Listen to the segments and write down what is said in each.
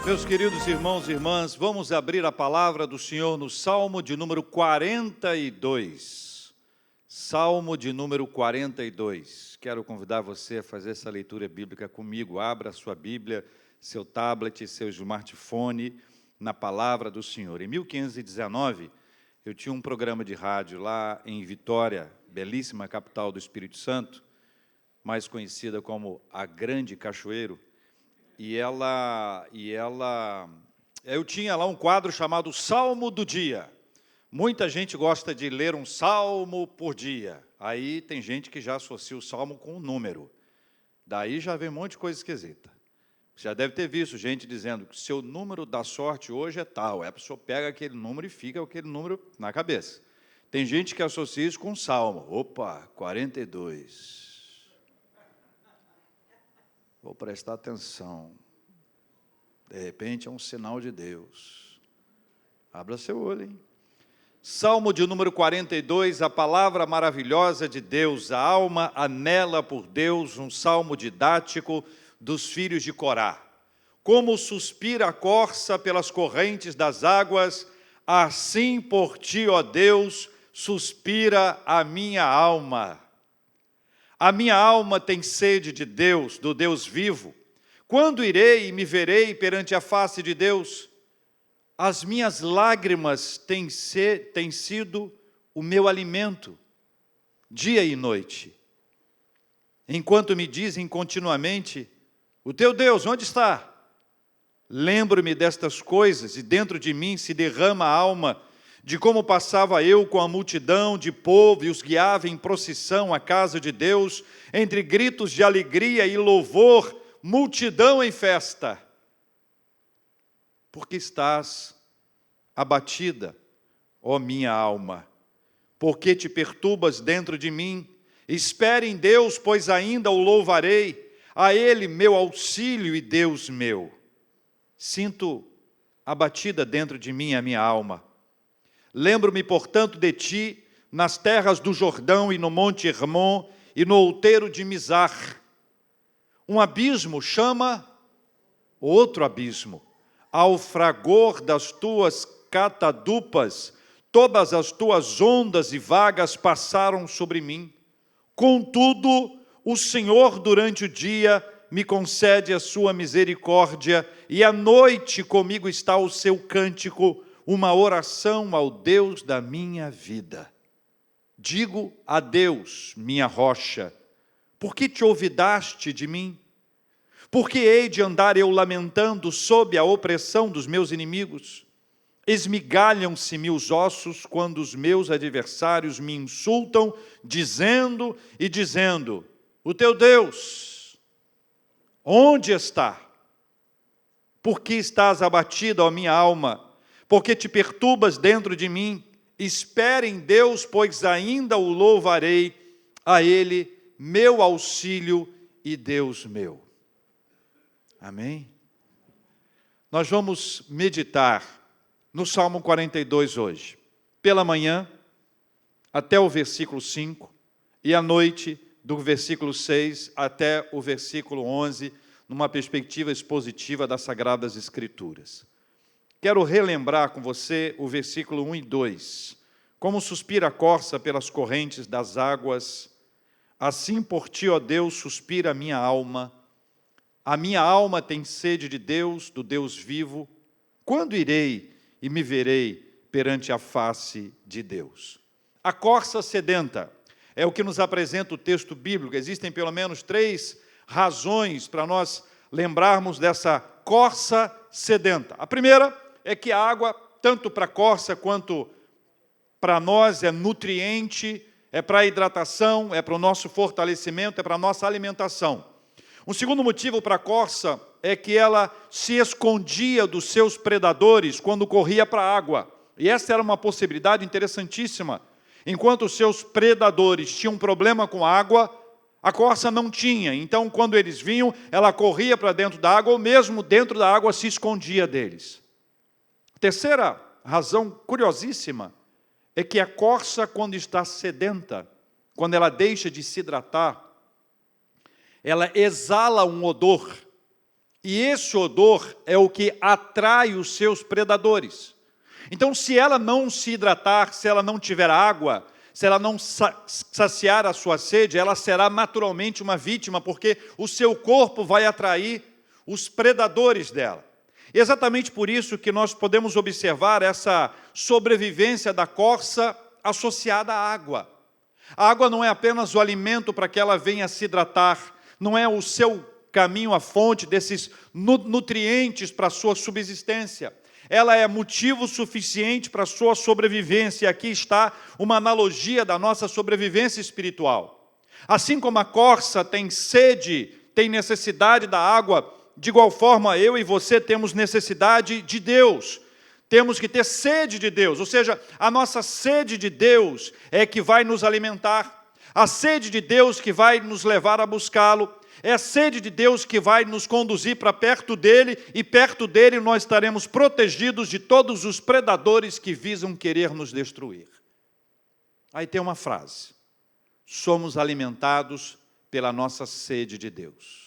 Meus queridos irmãos e irmãs, vamos abrir a palavra do Senhor no Salmo de número 42. Salmo de número 42. Quero convidar você a fazer essa leitura bíblica comigo. Abra a sua Bíblia, seu tablet, seu smartphone, na palavra do Senhor. Em 1519, eu tinha um programa de rádio lá em Vitória, belíssima capital do Espírito Santo, mais conhecida como a Grande Cachoeiro. Eu tinha lá um quadro chamado Salmo do Dia. Muita gente gosta de ler um salmo por dia. Aí tem gente que já associa o salmo com um número. Daí já vem um monte de coisa esquisita. Você já deve ter visto gente dizendo que o seu número da sorte hoje é tal. Aí a pessoa pega aquele número e fica com aquele número na cabeça. Tem gente que associa isso com um salmo. Opa, 42. Vou prestar atenção. De repente é um sinal de Deus. Abra seu olho, hein? Salmo de número 42, a palavra maravilhosa de Deus, a alma anela por Deus, um salmo didático dos filhos de Corá. Como suspira a corça pelas correntes das águas, assim por ti, ó Deus, suspira a minha alma. A minha alma tem sede de Deus, do Deus vivo. Quando irei e me verei perante a face de Deus? As minhas lágrimas têm sido o meu alimento, dia e noite. Enquanto me dizem continuamente, o teu Deus, onde está? Lembro-me destas coisas e dentro de mim se derrama a alma de como passava eu com a multidão de povo e os guiava em procissão à casa de Deus, entre gritos de alegria e louvor, multidão em festa. Porque estás abatida, ó minha alma? Porque te perturbas dentro de mim? Espere em Deus, pois ainda o louvarei, a Ele meu auxílio e Deus meu. Sinto abatida dentro de mim a minha alma. Lembro-me, portanto, de ti, nas terras do Jordão e no monte Hermon e no outeiro de Mizar. Um abismo chama outro abismo. Ao fragor das tuas catadupas, todas as tuas ondas e vagas passaram sobre mim. Contudo, o Senhor durante o dia me concede a sua misericórdia, e à noite comigo está o seu cântico, uma oração ao Deus da minha vida. Digo a Deus, minha rocha, por que te olvidaste de mim? Por que hei de andar eu lamentando sob a opressão dos meus inimigos? Esmigalham-se-me os ossos quando os meus adversários me insultam, dizendo, o teu Deus, onde está? Por que estás abatida, ó minha alma? Porque te perturbas dentro de mim? Espere em Deus, pois ainda o louvarei, a Ele, meu auxílio e Deus meu. Amém? Nós vamos meditar no Salmo 42 hoje, pela manhã, até o versículo 5, e à noite, do versículo 6 até o versículo 11, numa perspectiva expositiva das Sagradas Escrituras. Quero relembrar com você o versículo 1 e 2. Como suspira a corça pelas correntes das águas, assim por ti, ó Deus, suspira a minha alma. A minha alma tem sede de Deus, do Deus vivo. Quando irei e me verei perante a face de Deus? A corça sedenta é o que nos apresenta o texto bíblico. Existem pelo menos 3 razões para nós lembrarmos dessa corça sedenta. A primeira é que a água, tanto para a corça quanto para nós, é nutriente, é para a hidratação, é para o nosso fortalecimento, é para a nossa alimentação. Um segundo motivo para a corça é que ela se escondia dos seus predadores quando corria para a água. E essa era uma possibilidade interessantíssima. Enquanto os seus predadores tinham problema com a água, a corça não tinha. Então, quando eles vinham, ela corria para dentro da água, ou mesmo dentro da água se escondia deles. Terceira razão curiosíssima é que a corça, quando está sedenta, quando ela deixa de se hidratar, ela exala um odor E esse odor é o que atrai os seus predadores. Então, se ela não se hidratar, se ela não tiver água, se ela não saciar a sua sede, ela será naturalmente uma vítima, porque o seu corpo vai atrair os predadores dela. Exatamente por isso que nós podemos observar essa sobrevivência da corça associada à água. A água não é apenas o alimento para que ela venha se hidratar, não é o seu caminho, a fonte desses nutrientes para a sua subsistência. Ela é motivo suficiente para a sua sobrevivência. E aqui está uma analogia da nossa sobrevivência espiritual. Assim como a corça tem sede, tem necessidade da água, de igual forma eu e você temos necessidade de Deus. Temos que ter sede de Deus, ou seja, a nossa sede de Deus é que vai nos alimentar. A sede de Deus que vai nos levar a buscá-lo. É a sede de Deus que vai nos conduzir para perto dEle, e perto dEle nós estaremos protegidos de todos os predadores que visam querer nos destruir. Aí tem uma frase: somos alimentados pela nossa sede de Deus.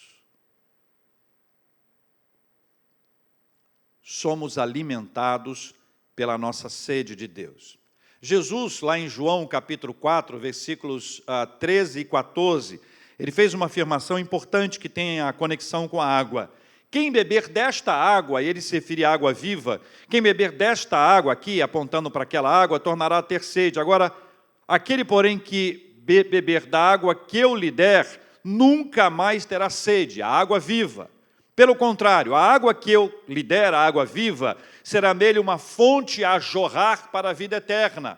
Somos alimentados pela nossa sede de Deus. Jesus, lá em João capítulo 4, versículos 13 e 14, ele fez uma afirmação importante que tem a conexão com a água. Quem beber desta água, e ele se refere à água viva, quem beber desta água aqui, apontando para aquela água, tornará a ter sede. Agora, aquele, porém, que beber da água que eu lhe der, nunca mais terá sede, a água viva. Pelo contrário, a água que eu lhe der, a água viva, será nele uma fonte a jorrar para a vida eterna.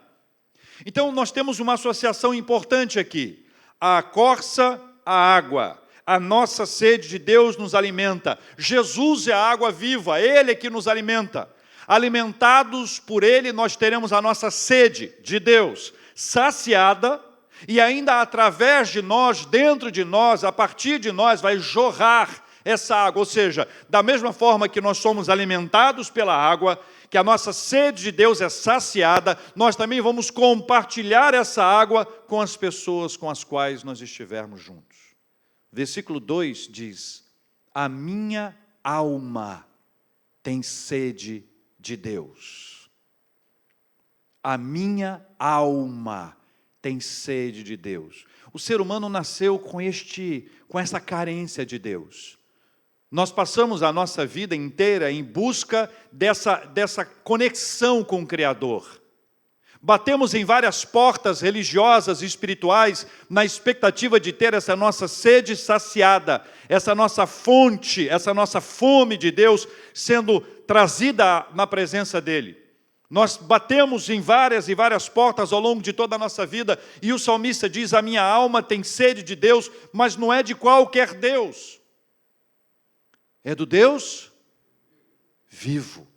Então, nós temos uma associação importante aqui. A corça, a água. A nossa sede de Deus nos alimenta. Jesus é a água viva, Ele é que nos alimenta. Alimentados por Ele, nós teremos a nossa sede de Deus saciada, e ainda através de nós, dentro de nós, a partir de nós, vai jorrar essa água. Ou seja, da mesma forma que nós somos alimentados pela água, que a nossa sede de Deus é saciada, nós também vamos compartilhar essa água com as pessoas com as quais nós estivermos juntos. Versículo 2 diz: a minha alma tem sede de Deus. A minha alma tem sede de Deus. O ser humano nasceu com essa carência de Deus. Nós passamos a nossa vida inteira em busca dessa conexão com o Criador. Batemos em várias portas religiosas e espirituais na expectativa de ter essa nossa sede saciada, essa nossa fonte, essa nossa fome de Deus sendo trazida na presença dEle. Nós batemos em várias e várias portas ao longo de toda a nossa vida, e o salmista diz: a minha alma tem sede de Deus, mas não é de qualquer Deus. É do Deus vivo.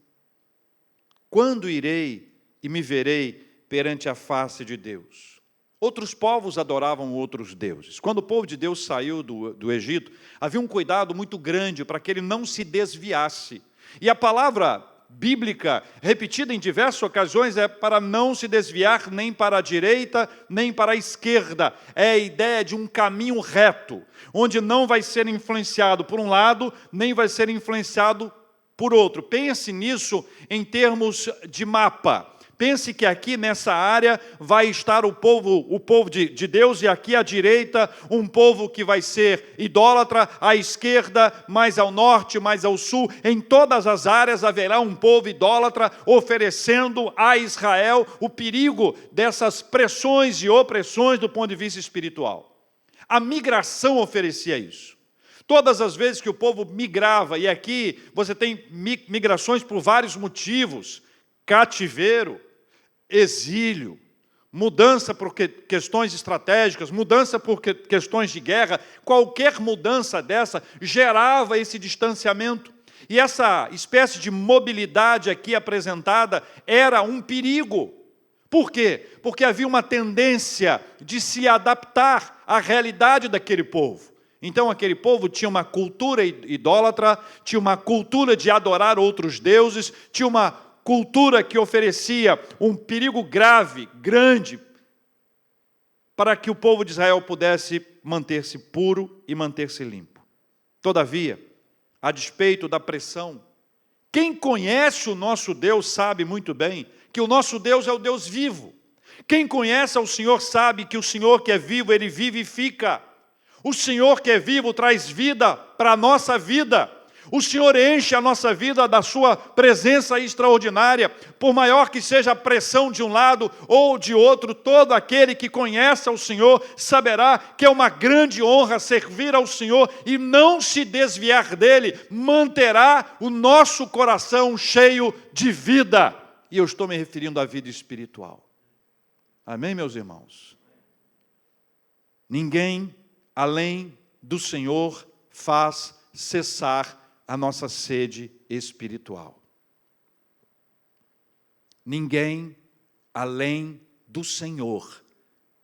Quando irei e me verei perante a face de Deus? Outros povos adoravam outros deuses. Quando o povo de Deus saiu do Egito, havia um cuidado muito grande para que ele não se desviasse. E a palavra bíblica, repetida em diversas ocasiões, é para não se desviar nem para a direita, nem para a esquerda. É a ideia de um caminho reto, onde não vai ser influenciado por um lado, nem vai ser influenciado por outro. Pense nisso em termos de mapa. Pense que aqui nessa área vai estar o povo de Deus, e aqui à direita um povo que vai ser idólatra, à esquerda, mais ao norte, mais ao sul. Em todas as áreas haverá um povo idólatra, oferecendo a Israel o perigo dessas pressões e opressões do ponto de vista espiritual. A migração oferecia isso. Todas as vezes que o povo migrava, e aqui você tem migrações por vários motivos: cativeiro, exílio, mudança por questões estratégicas, mudança por questões de guerra. Qualquer mudança dessa gerava esse distanciamento. E essa espécie de mobilidade aqui apresentada era um perigo. Por quê? Porque havia uma tendência de se adaptar à realidade daquele povo. Então aquele povo tinha uma cultura idólatra, tinha uma cultura de adorar outros deuses, tinha uma cultura que oferecia um perigo grave, grande, para que o povo de Israel pudesse manter-se puro e manter-se limpo. Todavia, a despeito da pressão. Quem conhece o nosso Deus sabe muito bem que o nosso Deus é o Deus vivo. Quem conhece ao Senhor sabe que o Senhor que é vivo, Ele vivifica. O Senhor que é vivo traz vida para a nossa vida. O Senhor enche a nossa vida da sua presença extraordinária. Por maior que seja a pressão de um lado ou de outro, todo aquele que conhece ao Senhor saberá que é uma grande honra servir ao Senhor e não se desviar dele, manterá o nosso coração cheio de vida. E eu estou me referindo à vida espiritual. Amém, meus irmãos? Ninguém além do Senhor faz cessar a nossa sede espiritual. Ninguém além do Senhor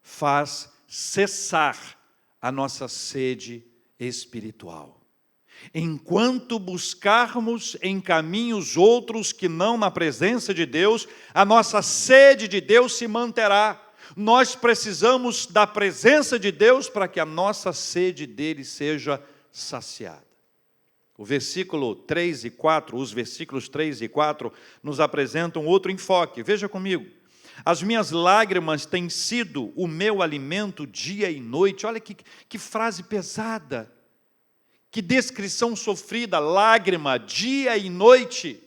faz cessar a nossa sede espiritual. Enquanto buscarmos em caminhos outros que não na presença de Deus, a nossa sede de Deus se manterá. Nós precisamos da presença de Deus para que a nossa sede dele seja saciada. O versículo 3 e 4, os versículos 3 e 4 nos apresentam outro enfoque. Veja comigo. As minhas lágrimas têm sido o meu alimento dia e noite. Olha que frase pesada. Que descrição sofrida. Lágrima, dia e noite.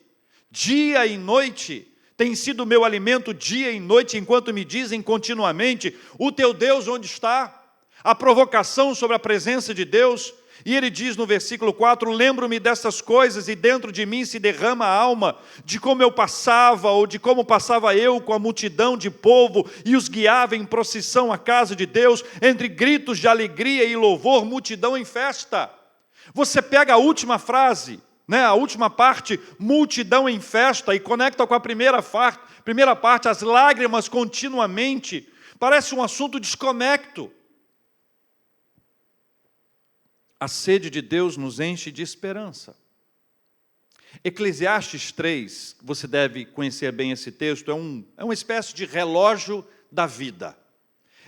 Dia e noite. Tem sido o meu alimento dia e noite, enquanto me dizem continuamente, o teu Deus onde está? A provocação sobre a presença de Deus. E ele diz no versículo 4, lembro-me dessas coisas e dentro de mim se derrama a alma, de como eu passava, ou de como passava eu com a multidão de povo, e os guiava em procissão à casa de Deus, entre gritos de alegria e louvor, multidão em festa. Você pega a última frase, a última parte, multidão em festa, e conecta com a primeira parte, as lágrimas continuamente, parece um assunto desconecto. A sede de Deus nos enche de esperança. Eclesiastes 3, você deve conhecer bem esse texto, é uma espécie de relógio da vida.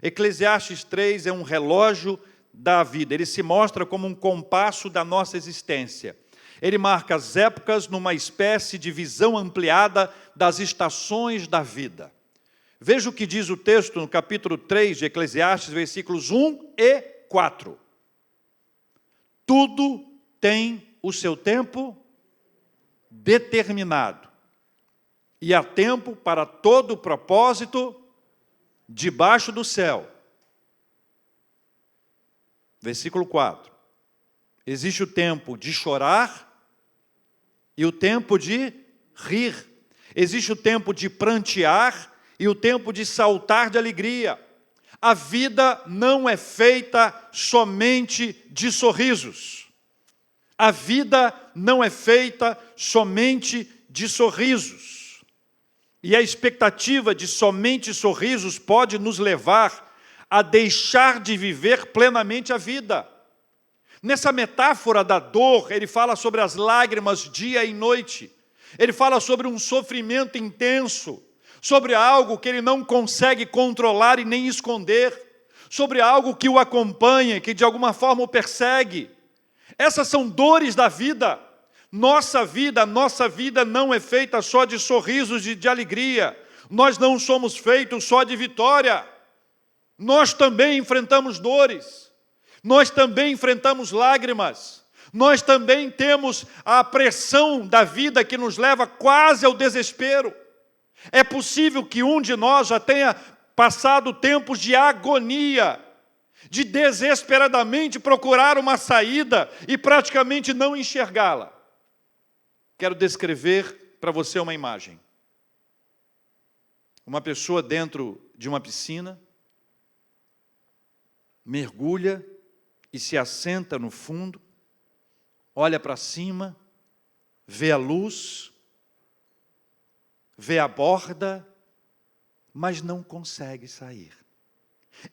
Eclesiastes 3 é um relógio da vida, ele se mostra como um compasso da nossa existência. Ele marca as épocas numa espécie de visão ampliada das estações da vida. Veja o que diz o texto no capítulo 3 de Eclesiastes, versículos 1 e 4. Tudo tem o seu tempo determinado, e há tempo para todo propósito debaixo do céu. Versículo 4. Existe o tempo de chorar e o tempo de rir. Existe o tempo de prantear e o tempo de saltar de alegria. A vida não é feita somente de sorrisos. A vida não é feita somente de sorrisos. E a expectativa de somente sorrisos pode nos levar a deixar de viver plenamente a vida. Nessa metáfora da dor, ele fala sobre as lágrimas dia e noite. Ele fala sobre um sofrimento intenso, sobre algo que ele não consegue controlar e nem esconder, sobre algo que o acompanha, que de alguma forma o persegue. Essas são dores da vida. Nossa vida não é feita só de sorrisos e de alegria. Nós não somos feitos só de vitória. Nós também enfrentamos dores. Nós também enfrentamos lágrimas. Nós também temos a pressão da vida que nos leva quase ao desespero. É possível que um de nós já tenha passado tempos de agonia, de desesperadamente procurar uma saída e praticamente não enxergá-la. Quero descrever para você uma imagem. Uma pessoa dentro de uma piscina, mergulha e se assenta no fundo, olha para cima, vê a luz, vê a borda, mas não consegue sair.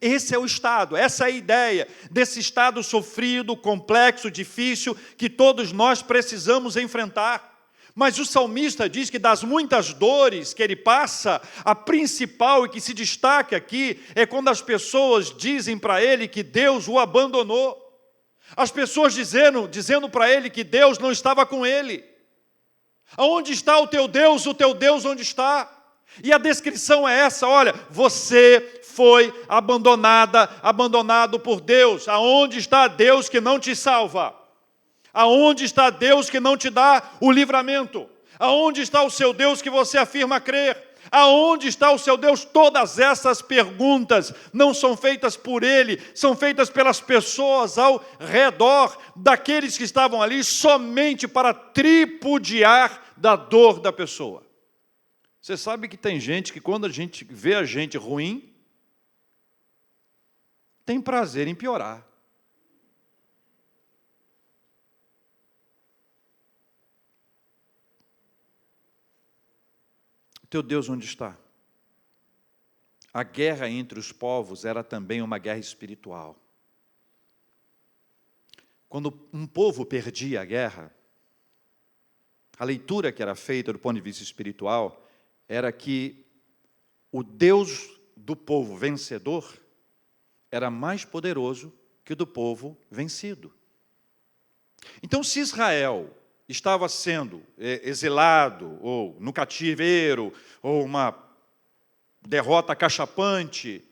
Esse é o estado, essa é a ideia desse estado sofrido, complexo, difícil, que todos nós precisamos enfrentar. Mas o salmista diz que das muitas dores que ele passa, a principal e que se destaca aqui é quando as pessoas dizem para ele que Deus o abandonou. As pessoas dizendo para ele que Deus não estava com ele. Aonde está o teu Deus onde está? E a descrição é essa: olha, você foi abandonado por Deus. Aonde está Deus que não te salva? Aonde está Deus que não te dá o livramento? Aonde está o seu Deus que você afirma crer? Aonde está o seu Deus? Todas essas perguntas não são feitas por ele, são feitas pelas pessoas ao redor daqueles que estavam ali somente para tripudiar da dor da pessoa. Você sabe que tem gente que quando a gente vê a gente ruim, tem prazer em piorar. Teu Deus onde está? A guerra entre os povos era também uma guerra espiritual. Quando um povo perdia a guerra, a leitura que era feita do ponto de vista espiritual era que o Deus do povo vencedor era mais poderoso que o do povo vencido. Então, se Israel estava sendo exilado, ou no cativeiro, ou uma derrota cachapante,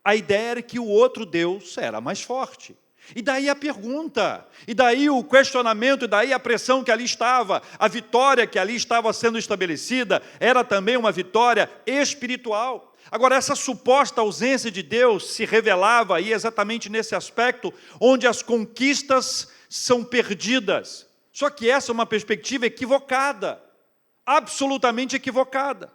a ideia era que o outro Deus era mais forte. E daí a pergunta, e daí o questionamento, e daí a pressão que ali estava, a vitória que ali estava sendo estabelecida, era também uma vitória espiritual. Agora, essa suposta ausência de Deus se revelava aí exatamente nesse aspecto, onde as conquistas são perdidas. Só que essa é uma perspectiva equivocada, absolutamente equivocada.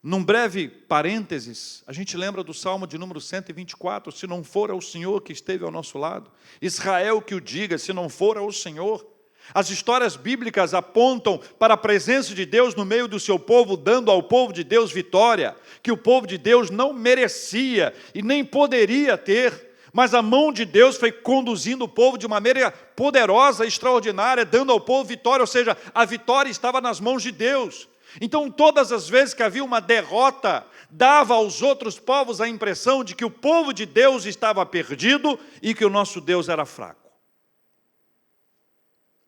Num breve parênteses, a gente lembra do Salmo de número 124, se não for ao Senhor que esteve ao nosso lado, Israel que o diga, se não for ao Senhor. As histórias bíblicas apontam para a presença de Deus no meio do seu povo, dando ao povo de Deus vitória, que o povo de Deus não merecia e nem poderia ter, mas a mão de Deus foi conduzindo o povo de uma maneira poderosa, extraordinária, dando ao povo vitória, ou seja, a vitória estava nas mãos de Deus. Então, todas as vezes que havia uma derrota, dava aos outros povos a impressão de que o povo de Deus estava perdido e que o nosso Deus era fraco.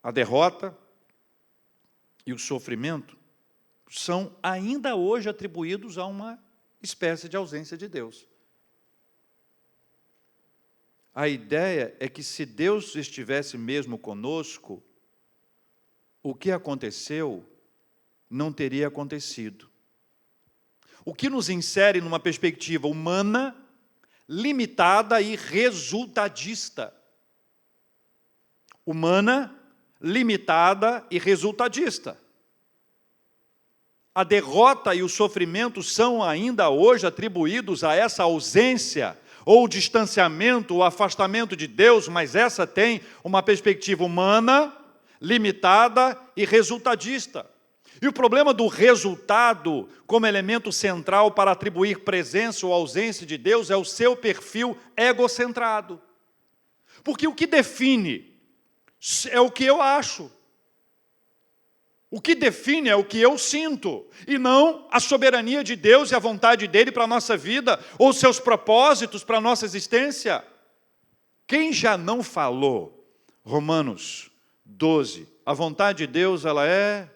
A derrota e o sofrimento são ainda hoje atribuídos a uma espécie de ausência de Deus. A ideia é que se Deus estivesse mesmo conosco, o que aconteceu não teria acontecido. O que nos insere numa perspectiva humana, limitada e resultadista. Humana, limitada e resultadista. A derrota e o sofrimento são ainda hoje atribuídos a essa ausência ou distanciamento, ou afastamento de Deus, mas essa tem uma perspectiva humana, limitada e resultadista. E o problema do resultado como elemento central para atribuir presença ou ausência de Deus é o seu perfil egocentrado. Porque o que define é o que eu acho. O que define é o que eu sinto, e não a soberania de Deus e a vontade dEle para a nossa vida, ou seus propósitos para a nossa existência. Quem já não falou, Romanos 12, a vontade de Deus, ela é...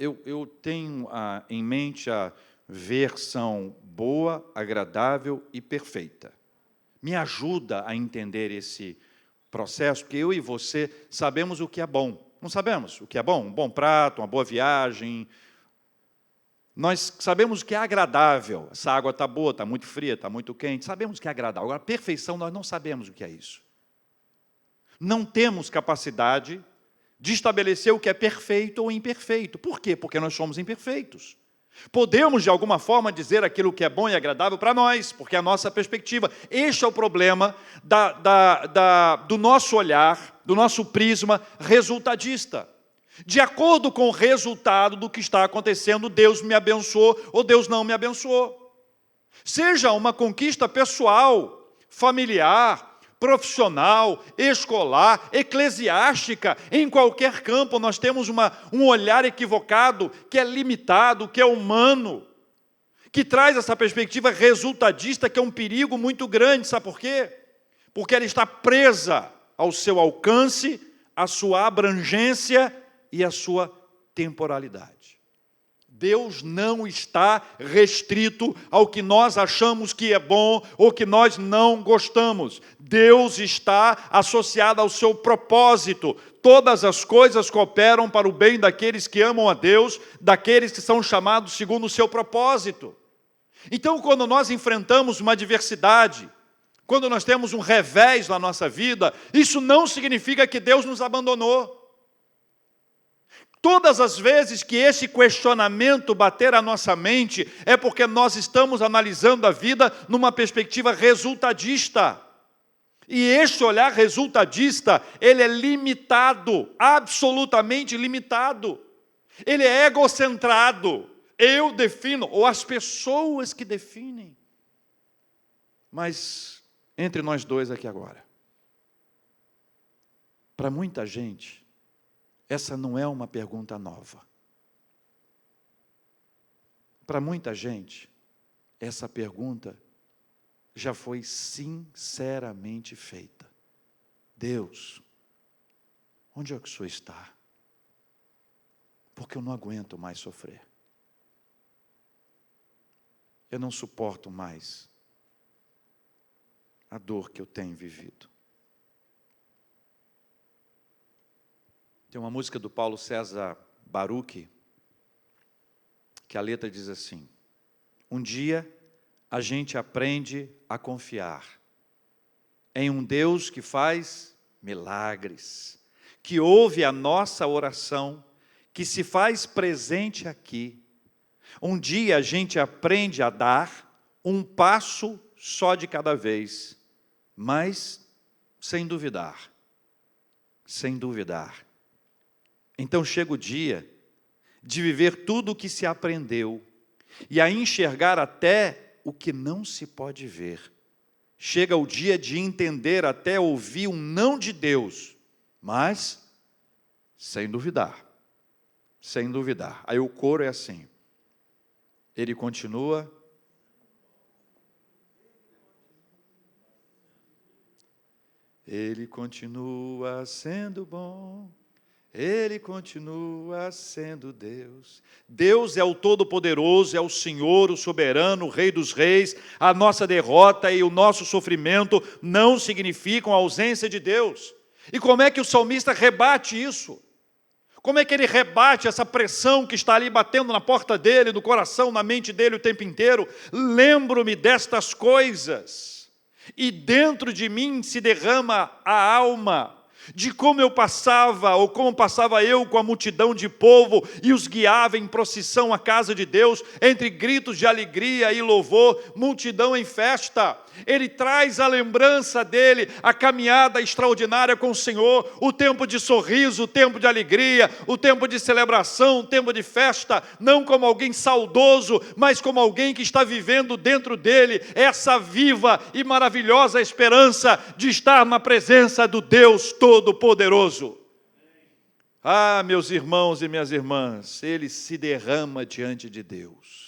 Eu tenho em mente a versão boa, agradável e perfeita. Me ajuda a entender esse processo, porque eu e você sabemos o que é bom. Não sabemos o que é bom? Um bom prato, uma boa viagem. Nós sabemos o que é agradável. Essa água está boa, está muito fria, está muito quente. Sabemos o que é agradável. Agora, perfeição, nós não sabemos o que é isso. Não temos capacidade de estabelecer o que é perfeito ou imperfeito. Por quê? Porque nós somos imperfeitos. Podemos, de alguma forma, dizer aquilo que é bom e agradável para nós, porque é a nossa perspectiva. Este é o problema do nosso olhar, do nosso prisma resultadista. De acordo com o resultado do que está acontecendo, Deus me abençoou ou Deus não me abençoou. Seja uma conquista pessoal, familiar, profissional, escolar, eclesiástica, em qualquer campo nós temos um olhar equivocado, que é limitado, que é humano. que traz essa perspectiva resultadista, que é um perigo muito grande. Sabe por quê? Porque ela está presa ao seu alcance, à sua abrangência e à sua temporalidade. Deus não está restrito ao que nós achamos que é bom ou que nós não gostamos. Deus está associado ao seu propósito. Todas as coisas cooperam para o bem daqueles que amam a Deus, daqueles que são chamados segundo o seu propósito. Então, quando nós enfrentamos uma adversidade, quando nós temos um revés na nossa vida, isso não significa que Deus nos abandonou. Todas as vezes que esse questionamento bater a nossa mente, é porque nós estamos analisando a vida numa perspectiva resultadista. E este olhar resultadista, ele é limitado, absolutamente limitado. Ele é egocentrado. Eu defino, ou as pessoas que definem. Mas, entre nós dois aqui agora, para muita gente, essa não é uma pergunta nova. Para muita gente, essa pergunta já foi sinceramente feita. Deus, onde é que o Senhor está? Porque eu não aguento mais sofrer. Eu não suporto mais a dor que eu tenho vivido. Tem uma música do Paulo César Baruch, que a letra diz assim: um dia a gente aprende a confiar em um Deus que faz milagres, que ouve a nossa oração, que se faz presente aqui. Um dia a gente aprende a dar um passo só de cada vez, mas sem duvidar, sem duvidar. Então chega o dia de viver tudo o que se aprendeu e a enxergar até o que não se pode ver. Chega o dia de entender até ouvir um não de Deus, mas sem duvidar, sem duvidar. Aí o coro é assim: Ele continua Ele continua sendo bom, Ele continua sendo Deus. Deus é o Todo-Poderoso, é o Senhor, o Soberano, o Rei dos Reis. A nossa derrota e o nosso sofrimento não significam a ausência de Deus. E como é que o salmista rebate isso? Como é que ele rebate essa pressão que está ali batendo na porta dele, no coração, na mente dele o tempo inteiro? Lembro-me destas coisas, e dentro de mim se derrama a alma, de como eu passava, ou como passava eu com a multidão de povo, e os guiava em procissão à casa de Deus, entre gritos de alegria e louvor, multidão em festa. Ele traz a lembrança dele, a caminhada extraordinária com o Senhor, o tempo de sorriso, o tempo de alegria, o tempo de celebração, o tempo de festa, não como alguém saudoso, mas como alguém que está vivendo dentro dele essa viva e maravilhosa esperança de estar na presença do Deus Todo-Poderoso. Ah, meus irmãos e minhas irmãs, ele se derrama diante de Deus.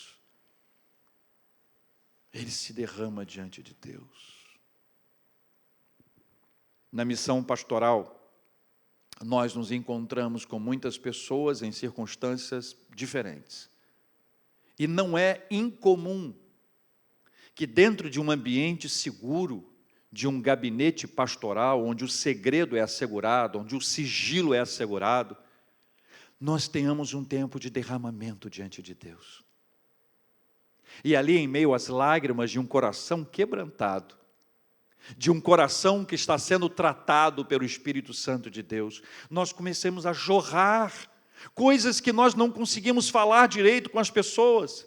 Ele se derrama diante de Deus. Na missão pastoral, nós nos encontramos com muitas pessoas em circunstâncias diferentes. E não é incomum que dentro de um ambiente seguro, de um gabinete pastoral, onde o segredo é assegurado, onde o sigilo é assegurado, nós tenhamos um tempo de derramamento diante de Deus. E ali, em meio às lágrimas de um coração quebrantado, de um coração que está sendo tratado pelo Espírito Santo de Deus, nós comecemos a jorrar coisas que nós não conseguimos falar direito com as pessoas.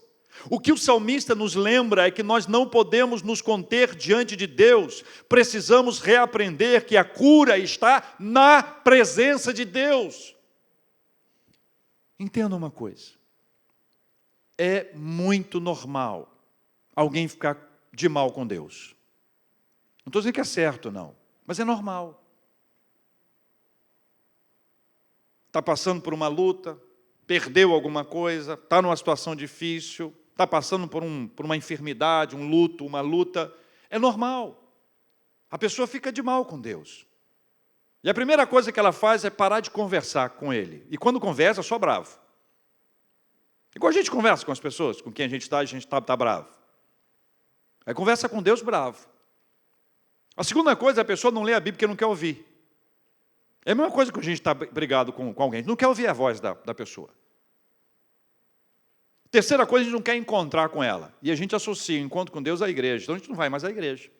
O que o salmista nos lembra é que nós não podemos nos conter diante de Deus, precisamos reaprender que a cura está na presença de Deus. Entenda uma coisa. É muito normal alguém ficar de mal com Deus. Não estou dizendo que é certo, não, mas é normal. Está passando por uma luta, perdeu alguma coisa, está numa situação difícil, está passando por uma enfermidade, um luto, uma luta, é normal. A pessoa fica de mal com Deus. E a primeira coisa que ela faz é parar de conversar com Ele. E quando conversa, só bravo. Igual a gente conversa com as pessoas, com quem a gente está bravo. Aí conversa com Deus bravo. A segunda coisa, a pessoa não lê a Bíblia porque não quer ouvir. É a mesma coisa que a gente está brigado com alguém, a gente não quer ouvir a voz da pessoa. Terceira coisa, a gente não quer encontrar com ela. E a gente associa o encontro com Deus à igreja. Então a gente não vai mais à igreja.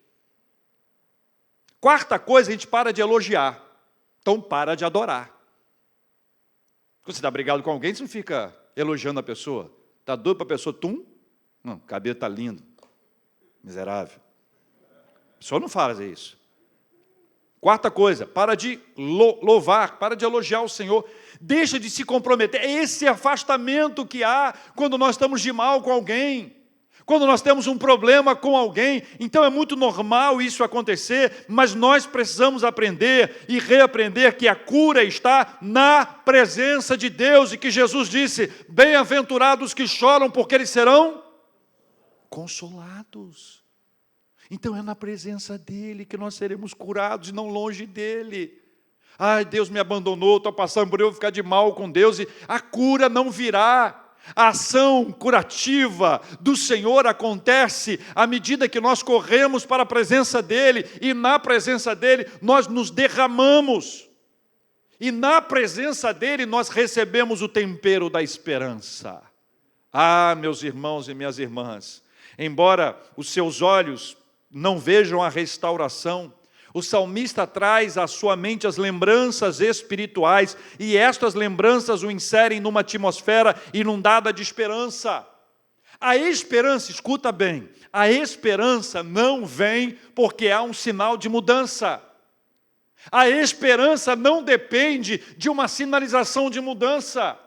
Quarta coisa, a gente para de elogiar. Então para de adorar. Quando você está brigado com alguém, você não fica elogiando a pessoa. Está doido para a pessoa, Não, o cabelo está lindo. Miserável. A pessoa não faz isso. Quarta coisa, para de louvar, para de elogiar o Senhor. Deixa de se comprometer. É esse afastamento que há quando nós estamos de mal com alguém. Quando nós temos um problema com alguém. Então é muito normal isso acontecer, mas nós precisamos aprender e reaprender que a cura está na presença de Deus. E que Jesus disse, bem-aventurados que choram, porque eles serão consolados. Então é na presença dEle que nós seremos curados e não longe dEle. Ai, Deus me abandonou, estou passando por eu ficar de mal com Deus e a cura não virá. A ação curativa do Senhor acontece à medida que nós corremos para a presença dEle e na presença dEle nós nos derramamos. E na presença dEle nós recebemos o tempero da esperança. Ah, meus irmãos e minhas irmãs, embora os seus olhos não vejam a restauração, o salmista traz à sua mente as lembranças espirituais e estas lembranças o inserem numa atmosfera inundada de esperança. A esperança, escuta bem, a esperança não vem porque há um sinal de mudança. A esperança não depende de uma sinalização de mudança.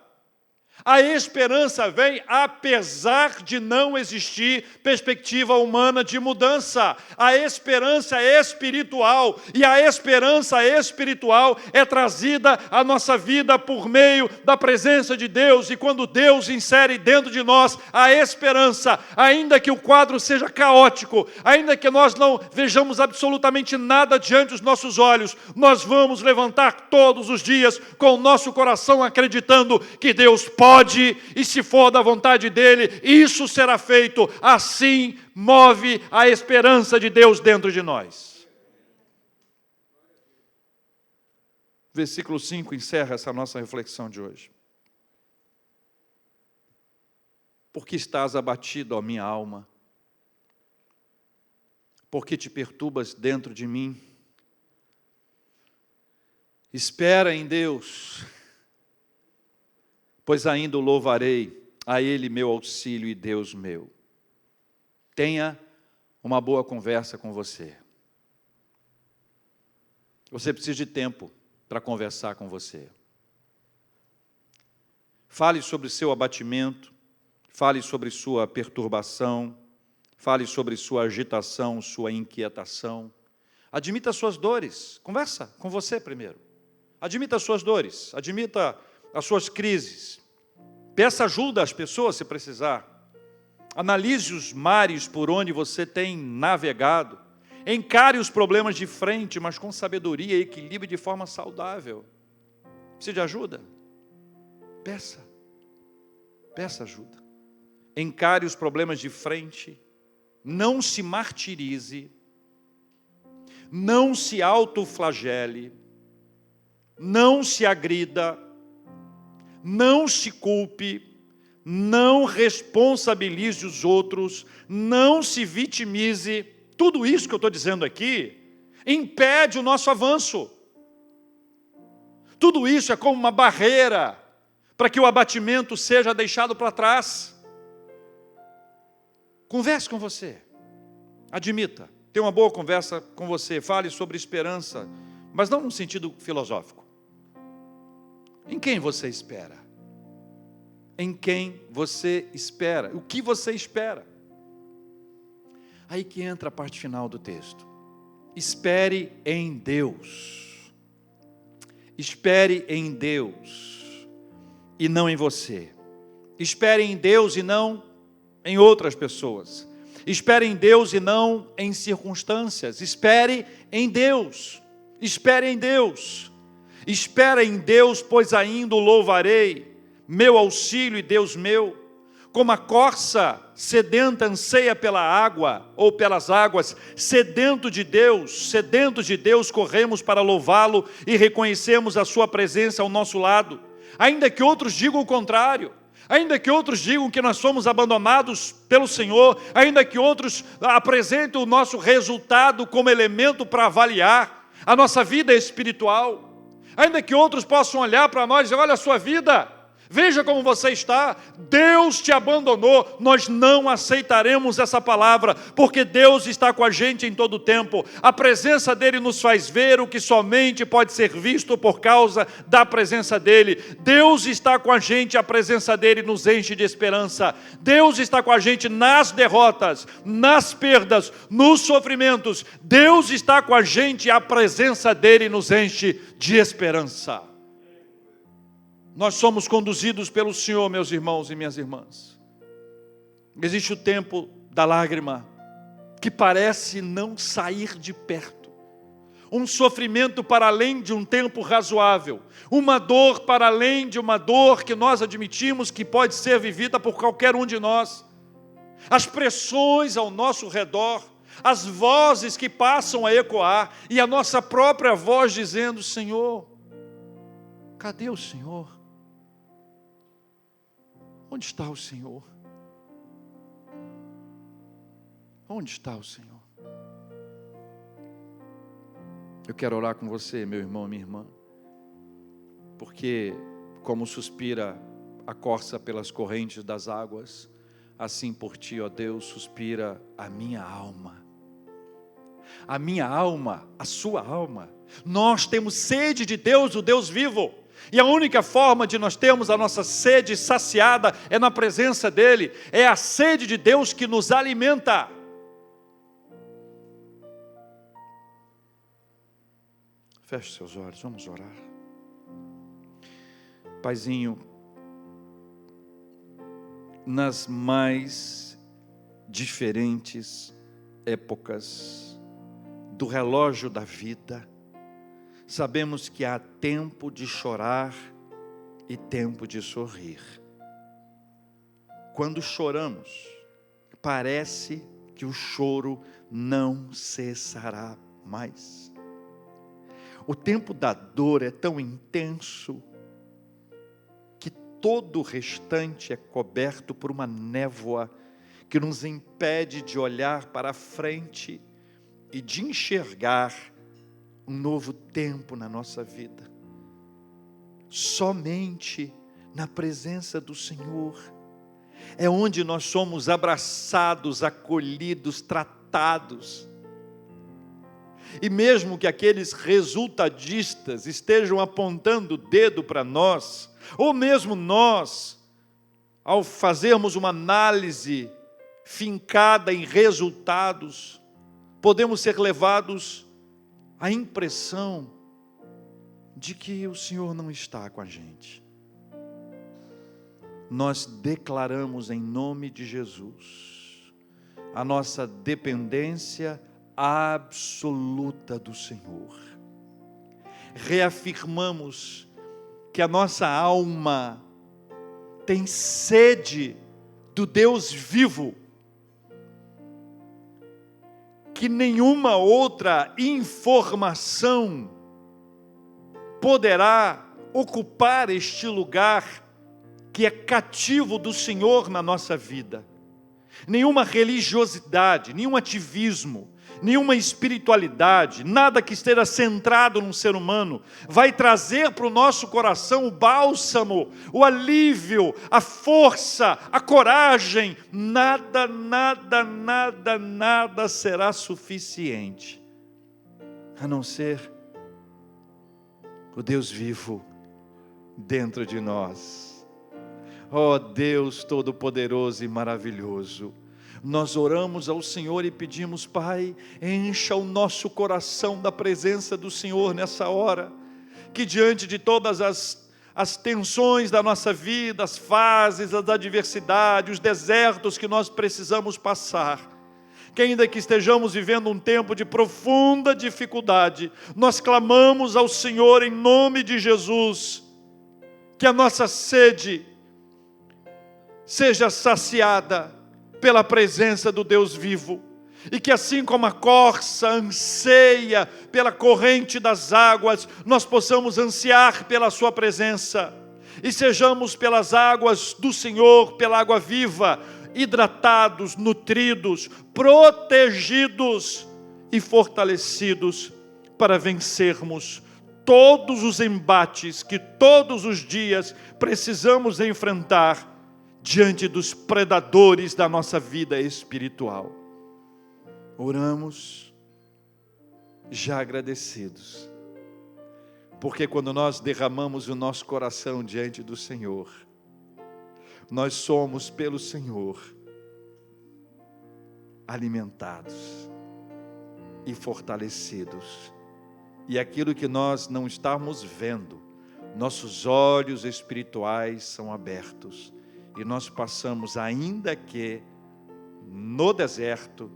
A esperança vem apesar de não existir perspectiva humana de mudança. A esperança é espiritual e a esperança espiritual é trazida à nossa vida por meio da presença de Deus. E quando Deus insere dentro de nós a esperança, ainda que o quadro seja caótico, ainda que nós não vejamos absolutamente nada diante dos nossos olhos, nós vamos levantar todos os dias com o nosso coração acreditando que Deus pode, e se for da vontade dEle, isso será feito. Assim move a esperança de Deus dentro de nós. Versículo 5 encerra essa nossa reflexão de hoje. Por que estás abatido, ó minha alma? Por que te perturbas dentro de mim? Espera em Deus, pois ainda o louvarei, a Ele meu auxílio e Deus meu. Tenha uma boa conversa com você. Você precisa de tempo para conversar com você. Fale sobre seu abatimento, fale sobre sua perturbação, fale sobre sua agitação, sua inquietação. Admita suas dores, conversa com você primeiro. Admita as suas dores, admita as suas crises. Peça ajuda às pessoas se precisar. Analise os mares por onde você tem navegado. Encare os problemas de frente, mas com sabedoria e equilíbrio de forma saudável. Precisa de ajuda? Peça. Peça ajuda. Encare os problemas de frente. Não se martirize. Não se autoflagele. Não se agrida. Não se culpe, não responsabilize os outros, não se vitimize. Tudo isso que eu estou dizendo aqui impede o nosso avanço. Tudo isso é como uma barreira para que o abatimento seja deixado para trás. Converse com você, admita, tenha uma boa conversa com você, fale sobre esperança, mas não num sentido filosófico. Em quem você espera? Em quem você espera? O que você espera? Aí que entra a parte final do texto. Espere em Deus. Espere em Deus e não em você. Espere em Deus e não em outras pessoas. Espere em Deus e não em circunstâncias. Espere em Deus. Espere em Deus. Espere em Deus, pois ainda o louvarei, meu auxílio e Deus meu. Como a corça sedenta anseia pela água, ou pelas águas, sedentos de Deus, corremos para louvá-lo e reconhecemos a sua presença ao nosso lado. Ainda que outros digam o contrário, ainda que outros digam que nós somos abandonados pelo Senhor, ainda que outros apresentem o nosso resultado como elemento para avaliar a nossa vida espiritual, ainda que outros possam olhar para nós e dizer, olha a sua vida, veja como você está, Deus te abandonou. Nós não aceitaremos essa palavra, porque Deus está com a gente em todo o tempo. A presença dEle nos faz ver o que somente pode ser visto por causa da presença dEle. Deus está com a gente, a presença dEle nos enche de esperança. Deus está com a gente nas derrotas, nas perdas, nos sofrimentos. Deus está com a gente e a presença dEle nos enche de esperança. Nós somos conduzidos pelo Senhor, meus irmãos e minhas irmãs. Existe o tempo da lágrima, que parece não sair de perto. Um sofrimento para além de um tempo razoável. Uma dor para além de uma dor que nós admitimos que pode ser vivida por qualquer um de nós. As pressões ao nosso redor, as vozes que passam a ecoar, e a nossa própria voz dizendo, Senhor, cadê o Senhor? Onde está o Senhor? Onde está o Senhor? Eu quero orar com você, meu irmão, minha irmã, porque como suspira a corça pelas correntes das águas, assim por ti, ó Deus, suspira a minha alma. A minha alma, a sua alma. Nós temos sede de Deus, o Deus vivo. E a única forma de nós termos a nossa sede saciada é na presença dEle. É a sede de Deus que nos alimenta. Feche seus olhos, vamos orar. Paizinho, nas mais diferentes épocas do relógio da vida, sabemos que há tempo de chorar e tempo de sorrir. Quando choramos, parece que o choro não cessará mais. O tempo da dor é tão intenso que todo o restante é coberto por uma névoa que nos impede de olhar para a frente e de enxergar um novo tempo na nossa vida. Somente na presença do Senhor é onde nós somos abraçados, acolhidos, tratados. E mesmo que aqueles resultadistas estejam apontando o dedo para nós, ou mesmo nós, ao fazermos uma análise fincada em resultados, podemos ser levados a impressão de que o Senhor não está com a gente. Nós declaramos em nome de Jesus a nossa dependência absoluta do Senhor. Reafirmamos que a nossa alma tem sede do Deus vivo, que nenhuma outra informação poderá ocupar este lugar que é cativo do Senhor na nossa vida. Nenhuma religiosidade, nenhum ativismo, nenhuma espiritualidade, nada que esteja centrado num ser humano, vai trazer para o nosso coração o bálsamo, o alívio, a força, a coragem. Nada será suficiente, a não ser o Deus vivo dentro de nós. Ó Deus Todo-Poderoso e maravilhoso, nós oramos ao Senhor e pedimos, Pai, encha o nosso coração da presença do Senhor nessa hora, que diante de todas as tensões da nossa vida, as fases, as adversidades, os desertos que nós precisamos passar. Que ainda que estejamos vivendo um tempo de profunda dificuldade, nós clamamos ao Senhor em nome de Jesus, que a nossa sede seja saciada pela presença do Deus vivo, e que assim como a corça anseia pela corrente das águas, nós possamos ansiar pela sua presença, e sejamos pelas águas do Senhor, pela água viva, hidratados, nutridos, protegidos e fortalecidos para vencermos todos os embates que todos os dias precisamos enfrentar diante dos predadores da nossa vida espiritual. Oramos já agradecidos, porque quando nós derramamos o nosso coração diante do Senhor, nós somos pelo Senhor alimentados e fortalecidos. E aquilo que nós não estamos vendo, nossos olhos espirituais são abertos. E nós passamos, ainda que no deserto,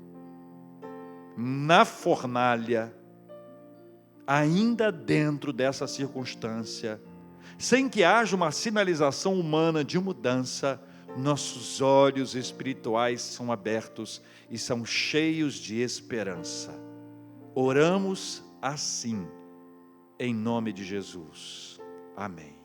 na fornalha, ainda dentro dessa circunstância, sem que haja uma sinalização humana de mudança, nossos olhos espirituais são abertos e são cheios de esperança. Oramos assim, em nome de Jesus. Amém.